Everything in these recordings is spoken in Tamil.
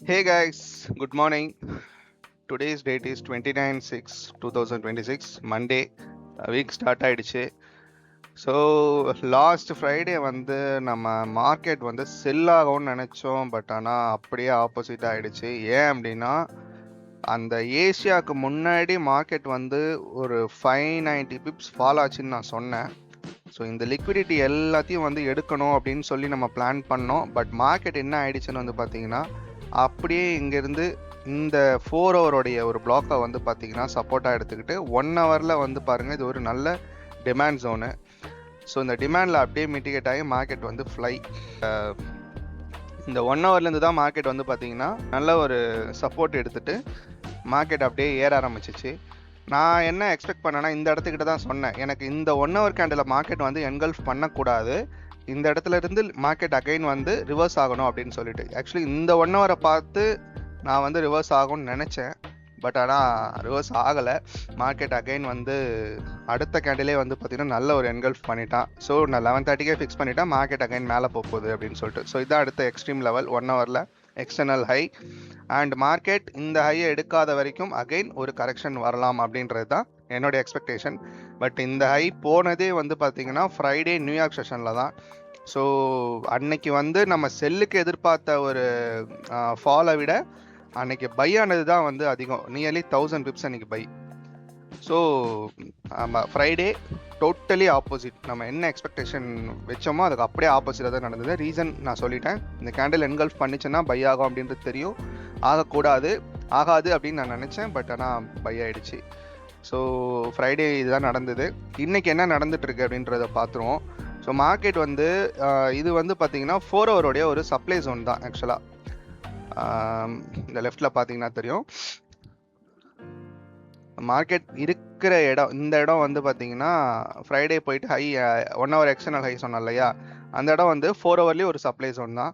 Hey guys, good morning. Today's date is 29/6/2026, Monday. Week start ஆயிடுச்சு. ஸோ லாஸ்ட் ஃப்ரைடே வந்து நம்ம மார்க்கெட் வந்து செல் ஆகும்னு நினச்சோம். பட் ஆனால் அப்படியே ஆப்போசிட் ஆயிடுச்சு. ஏன் அப்படின்னா அந்த ஏசியாவுக்கு முன்னாடி மார்க்கெட் வந்து ஒரு 590 பிப்ஸ் ஃபால் ஆச்சுன்னு நான் சொன்னேன். ஸோ இந்த லிக்விடிட்டி எல்லாத்தையும் வந்து எடுக்கணும் அப்படின்னு சொல்லி நம்ம பிளான் பண்ணோம். பட் மார்க்கெட் என்ன ஆயிடுச்சுன்னு வந்து பார்த்தீங்கன்னா அப்படியே இங்கேருந்து இந்த 4 ஹவருடைய ஒரு பிளாக்கை வந்து பார்த்தீங்கன்னா சப்போர்ட்டாக எடுத்துக்கிட்டு 1 ஹவரில் வந்து பாருங்கள் இது ஒரு நல்ல டிமாண்ட் ஜோனு. ஸோ இந்த டிமாண்டில் அப்படியே மிட்டிகேட் ஆகி மார்க்கெட் வந்து ஃப்ளை. இந்த 1 ஹவர்லேருந்து தான் மார்க்கெட் வந்து பார்த்தீங்கன்னா நல்ல ஒரு சப்போர்ட் எடுத்துகிட்டு மார்க்கெட் அப்படியே ஏற ஆரம்பிச்சிச்சு. நான் என்ன எக்ஸ்பெக்ட் பண்ணேன்னா இந்த இடத்துக்கிட்ட தான் சொன்னேன், எனக்கு இந்த 1 ஹவர் கேண்டில் மார்க்கெட் வந்து என்கல்ஃப் பண்ணக்கூடாது, இந்த இடத்துல இருந்து மார்க்கெட் அகைன் வந்து ரிவர்ஸ் ஆகணும் அப்படின்னு சொல்லிட்டு. ஆக்சுவலி இந்த 1 ஹவரை பார்த்து நான் வந்து ரிவர்ஸ் ஆகும்னு நினச்சேன். பட் ஆனால் ரிவர்ஸ் ஆகலை. மார்க்கெட் அகைன் வந்து அடுத்த கேண்டிலே வந்து பார்த்தீங்கன்னா நல்ல ஒரு என்கல்ஃப் பண்ணிட்டான். ஸோ நான் 11:30க்கே ஃபிக்ஸ் பண்ணிட்டேன் மார்க்கெட் அகைன் மேலே போகுது அப்படின்னு சொல்லிட்டு. ஸோ இதான் அடுத்த எக்ஸ்ட்ரீம் லெவல் 1 ஹவரில் எக்ஸ்டர்னல் ஹை. அண்ட் மார்க்கெட் இந்த ஹையை எடுக்காத வரைக்கும் அகைன் ஒரு கரெக்ஷன் வரலாம் அப்படின்றது தான் என்னுடைய எக்ஸ்பெக்டேஷன். பட் இந்த ஹை போனதே வந்து பார்த்தீங்கன்னா ஃப்ரைடே நியூயார்க் செஷனில் தான். ஸோ அன்னைக்கு வந்து நம்ம செல்லுக்கு எதிர்பார்த்த ஒரு ஃபாலை விட அன்னைக்கு பை ஆனது தான் வந்து அதிகம். நியர்லி 1000 பிப்ஸ் அன்னைக்கு பை. ஸோ ஆமாம், ஃப்ரைடே டோட்டலி ஆப்போசிட். நம்ம என்ன எக்ஸ்பெக்டேஷன் வச்சோமோ அதுக்கு அப்படியே ஆப்போசிட்டாக தான் நடந்தது. ரீசன் நான் சொல்லிட்டேன், இந்த கேண்டில் என்கல்ஃப் பண்ணிச்சுன்னா பை ஆகும் அப்படின்றது தெரியும். ஆகாது அப்படின்னு நான் நினச்சேன். பட் ஆனால் பை ஆயிடுச்சு. ஸோ ஃப்ரைடே இதுதான் நடந்தது. இன்றைக்கி என்ன நடந்துட்டு இருக்கு அப்படின்றத பார்த்துருவோம். ஸோ மார்க்கெட் வந்து இது வந்து பார்த்தீங்கன்னா 4 ஹவருடைய ஒரு சப்ளை ஜோன் தான். ஆக்சுவலாக இந்த லெஃப்டில் பார்த்தீங்கன்னா தெரியும், மார்க்கெட் இருக்கிற இடம் இந்த இடம் வந்து பார்த்தீங்கன்னா ஃப்ரைடே போயிட்டு ஹை 1 ஹவர் எக்ஸ்டர்னல் ஹை சொன்னோம் இல்லையா, அந்த இடம் வந்து 4 ஹவர்லேயும் ஒரு சப்ளை ஜோன் தான்.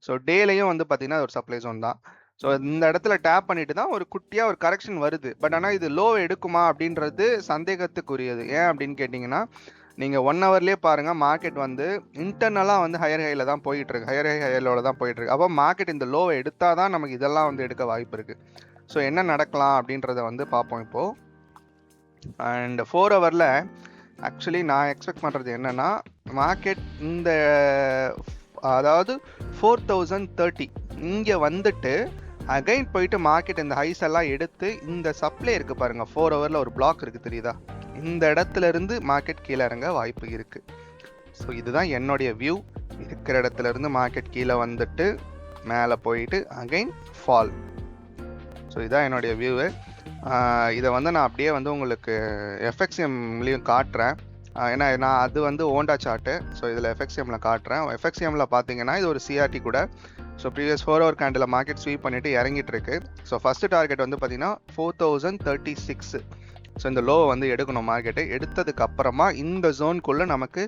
ஸோ டேலையும் வந்து பார்த்தீங்கன்னா ஒரு சப்ளை ஜோன் தான். ஸோ இந்த இடத்துல டேப் பண்ணிட்டு தான் ஒரு குட்டியாக ஒரு கரெக்ஷன் வருது. பட் ஆனால் இது லோவை எடுக்குமா அப்படின்றது சந்தேகத்துக்குரியது. ஏன் அப்படின்னு கேட்டிங்கன்னா, நீங்கள் 1 ஹவர்லேயே பாருங்கள் மார்க்கெட் வந்து இன்டர்னலாக வந்து ஹையர் ஹையில் தான் போயிட்டுருக்கு, ஹையரோட தான் போயிட்டுருக்கு. அப்போ மார்க்கெட் இந்த லோவை எடுத்தால் தான் நமக்கு இதெல்லாம் வந்து எடுக்க வாய்ப்பு இருக்குது. ஸோ என்ன நடக்கலாம் அப்படின்றத வந்து பார்ப்போம் இப்போது. அண்ட் 4 ஹவரில் ஆக்சுவலி நான் எக்ஸ்பெக்ட் பண்ணுறது என்னென்னா, மார்க்கெட் இந்த அதாவது 4030 இங்கே வந்துட்டு அகைன் போயிட்டு மார்க்கெட் இந்த ஹைஸ் எல்லாம் எடுத்து இந்த சப்ளை இருக்குது பாருங்கள், 4 ஹவரில் ஒரு பிளாக் இருக்குது தெரியுதா, இந்த இடத்துல இருந்து மார்க்கெட் கீழே இறங்க வாய்ப்பு இருக்குது. ஸோ இதுதான் என்னுடைய வியூ. இருக்கிற இடத்துல இருந்து மார்க்கெட் கீழே வந்துட்டு மேலே போயிட்டு அகைன் ஃபால். ஸோ இதுதான் என்னுடைய வியூவு. இதை வந்து நான் அப்படியே வந்து உங்களுக்கு எஃப்எக்ஸ்எம்லேயும் காட்டுறேன். ஏன்னா நான் அது வந்து ஓண்டா சார்ட்டு. ஸோ இதில் எஃப்எக்ஸ்எம்மில் காட்டுறேன். எஃப்எக்ஸ்எம்மில் பார்த்தீங்கன்னா இது ஒரு சிஆர்டி கூட. So previous 4 hour candle market sweep பண்ணிவிட்டு இறங்கிட்டு இருக்கு. ஸோ ஃபஸ்ட்டு டார்கெட் வந்து பார்த்தீங்கன்னா 4036. ஸோ இந்த லோவை வந்து எடுக்கணும் மார்க்கெட்டு. எடுத்ததுக்கு அப்புறமா இந்த ஜோனுக்குள்ளே நமக்கு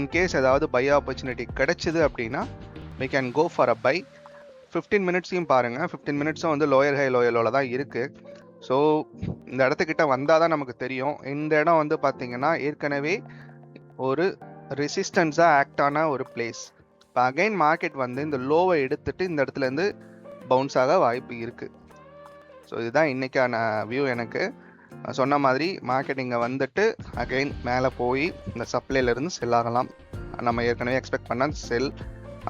இன்கேஸ் ஏதாவது பை ஆப்பர்ச்சுனிட்டி கிடைச்சிது அப்படின்னா we can go for a buy. 15 மினிட்ஸையும் பாருங்கள், 15 மினிட்ஸும் வந்து லோயர் ஹை லோவில் தான் இருக்குது. ஸோ இந்த இடத்துக்கிட்ட வந்தால் தான் நமக்கு தெரியும். இந்த இடம் வந்து பார்த்தீங்கன்னா ஏற்கனவே ஒரு ரெசிஸ்டன்ஸாக ஆக்ட் ஆன ஒரு பிளேஸ். இப்போ அகைன் மார்க்கெட் வந்து இந்த லோவை எடுத்துட்டு இந்த இடத்துலேருந்து பவுன்ஸ் ஆக வாய்ப்பு இருக்குது. ஸோ இதுதான் இன்றைக்கான வியூ. எனக்கு சொன்ன மாதிரி மார்க்கெட் இங்கே வந்துட்டு அகைன் மேலே போய் இந்த சப்ளைலேருந்து செல் ஆகலாம். நம்ம ஏற்கனவே எக்ஸ்பெக்ட் பண்ண செல்,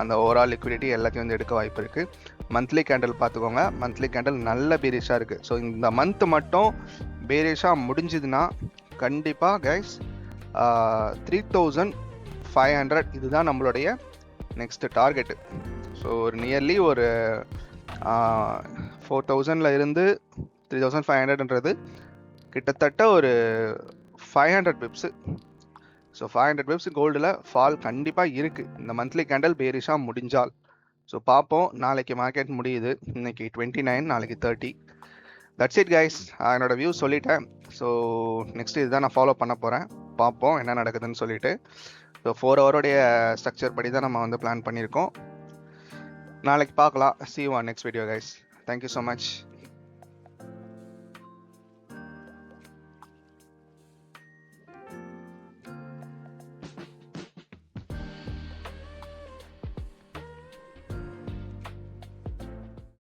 அந்த ஓவரால் லிக்விடிட்டி எல்லாத்தையும் வந்து எடுக்க வாய்ப்பு இருக்குது. மந்த்லி கேண்டில் பார்த்துக்கோங்க, மந்த்லி கேண்டில் நல்ல பேரிஷாக இருக்குது. ஸோ இந்த மந்த் மட்டும் பேரிஷாக முடிஞ்சுதுன்னா கண்டிப்பாக கைஸ் 3500 இதுதான் நம்மளுடைய நெக்ஸ்ட்டு டார்கெட்டு. ஸோ ஒரு நியர்லி ஒரு 4000 இருந்து 3500ன்றது கிட்டத்தட்ட ஒரு 500 பிப்ஸு. ஸோ 500 பிப்ஸ் கோல்டில் ஃபால் கண்டிப்பாக இருக்குது இந்த மந்த்லி கேண்டில் பேரிஷாக முடிஞ்சால். ஸோ பார்ப்போம். நாளைக்கு மார்க்கெட் முடியுது, இன்னைக்கு 29, நாளைக்கு 30. That's it guys. என்னோடய வியூ சொல்லிட்டேன். ஸோ நெக்ஸ்ட் இதுதான் நான் ஃபாலோ பண்ண போகிறேன். பார்ப்போம் என்ன நடக்குதுன்னு சொல்லிட்டு. ஸோ 4 ஹவருடைய ஸ்ட்ரக்சர் படி தான் நம்ம வந்து பிளான் பண்ணியிருக்கோம். நாளைக்கு பார்க்கலாம். see you on next video guys. Thank you so much.